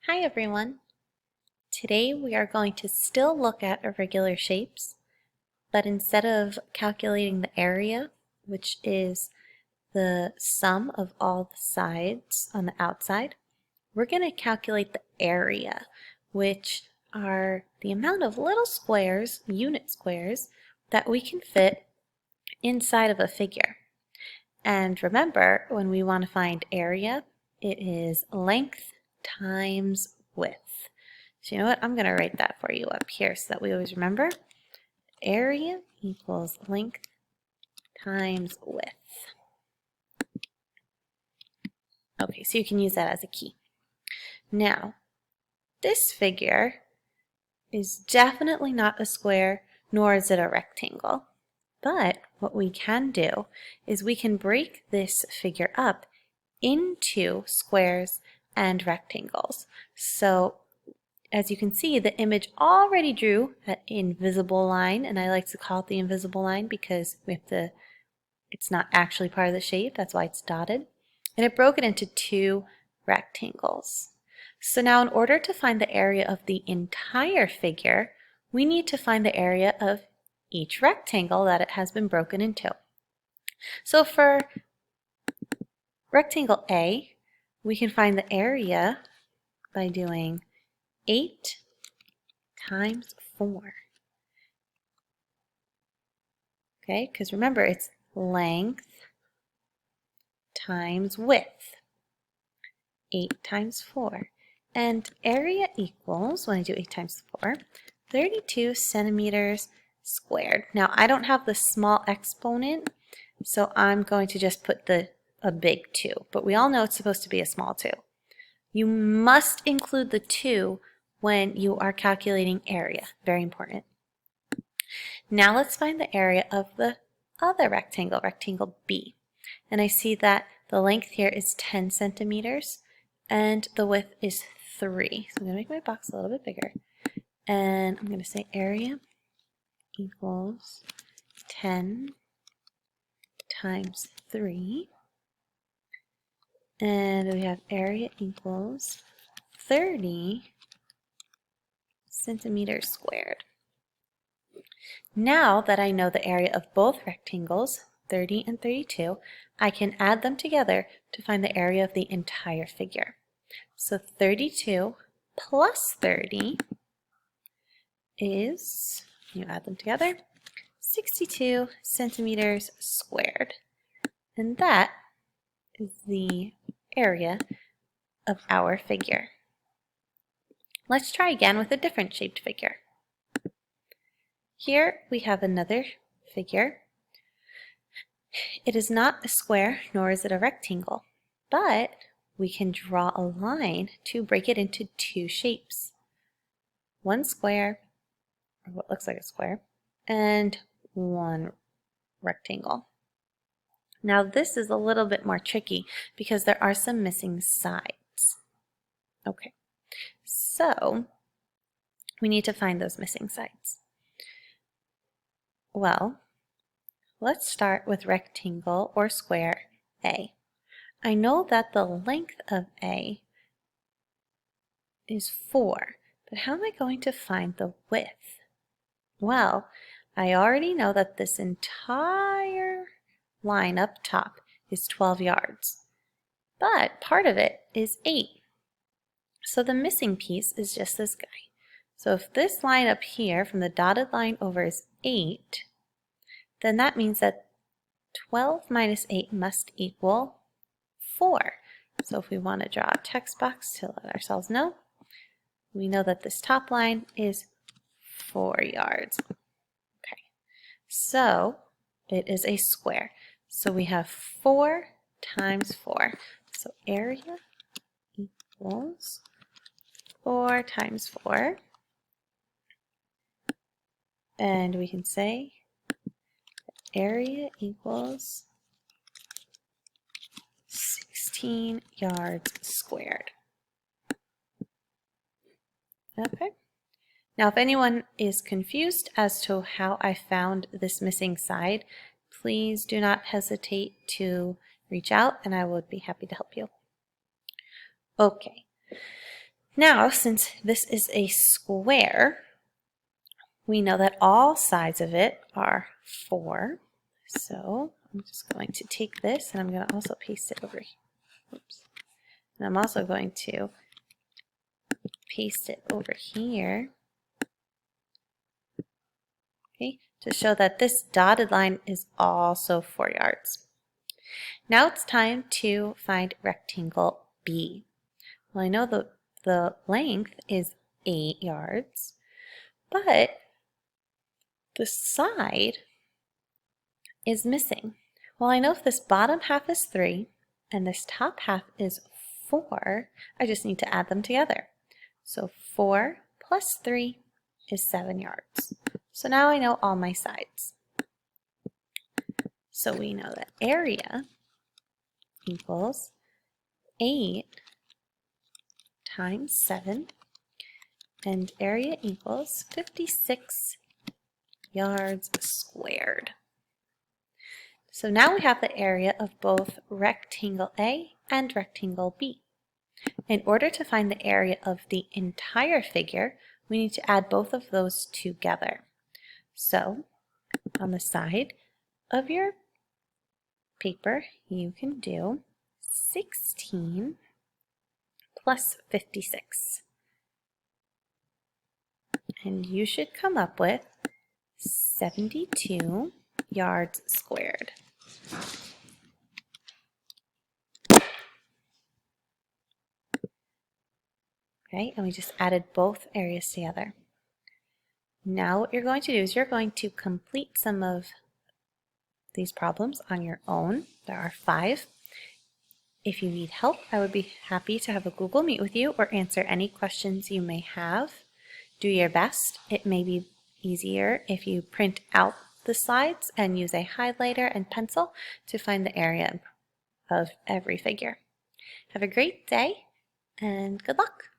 Hi everyone! Today we are going to still look at irregular shapes, but instead of calculating the area, which is the sum of all the sides on the outside, we're going to calculate the area, which are the amount of little squares, unit squares, that we can fit inside of a figure. And remember, when we want to find area, it is length times width. So you know what? I'm going to write that for you up here so that we always remember. Area equals length times width. Okay, so you can use that as a key. Now, this figure is definitely not a square, nor is it a rectangle. But what we can do is we can break this figure up into squares and rectangles. So as you can see, the image already drew that invisible line, and I like to call it the invisible line because it's not actually part of the shape, that's why it's dotted. And it broke it into two rectangles. So now in order to find the area of the entire figure, we need to find the area of each rectangle that it has been broken into. So for rectangle A, we can find the area by doing 8 times 4. Okay, because remember it's length times width. 8 times 4. And area equals, when I do 8 times 4, 32 centimeters squared. Now I don't have the small exponent, so I'm going to just put a big 2. But we all know it's supposed to be a small 2. You must include the 2 when you are calculating area. Very important. Now let's find the area of the other rectangle, rectangle B. And I see that the length here is 10 centimeters and the width is 3. So I'm going to make my box a little bit bigger. And I'm going to say area equals 10 times 3. And we have area equals 30 centimeters squared. Now that I know the area of both rectangles, 30 and 32, I can add them together to find the area of the entire figure. So 32 plus 30 is, you add them together, 62 centimeters squared. And that is the area of our figure. Let's try again with a different shaped figure. Here we have another figure. It is not a square, nor is it a rectangle, but we can draw a line to break it into two shapes. One square, or what looks like a square, and one rectangle. Now this is a little bit more tricky because there are some missing sides. Okay, so we need to find those missing sides. Well, let's start with rectangle or square A. I know that the length of A is 4, but how am I going to find the width? Well, I already know that this entire line up top is 12 yards, but part of it is 8. So the missing piece is just this guy. So if this line up here from the dotted line over is 8, then that means that 12 minus 8 must equal 4. So if we want to draw a text box to let ourselves know, we know that this top line is 4 yards. Okay, so it is a square. So we have 4 times 4. So area equals 4 times 4. And we can say area equals 16 yards squared. Okay. Now if anyone is confused as to how I found this missing side, please do not hesitate to reach out and I would be happy to help you. Okay. Now, since this is a square, we know that all sides of it are 4. So I'm just going to take this and I'm going to also paste it over here. Oops. And I'm also going to paste it over here, okay, to show that this dotted line is also 4 yards. Now it's time to find rectangle B. Well, I know the length is 8 yards, but the side is missing. Well, I know if this bottom half is 3 and this top half is 4, I just need to add them together. So 4 plus 3 is 7 yards. So now I know all my sides. So we know that area equals 8 times 7, and area equals 56 yards squared. So now we have the area of both rectangle A and rectangle B. In order to find the area of the entire figure, we need to add both of those together. So on the side of your paper, you can do 16 plus 56. And you should come up with 72 yards squared. Okay, and we just added both areas together. Now what you're going to do is you're going to complete some of these problems on your own. There are 5. If you need help, I would be happy to have a Google Meet with you or answer any questions you may have. Do your best. It may be easier if you print out the slides and use a highlighter and pencil to find the area of every figure. Have a great day and good luck.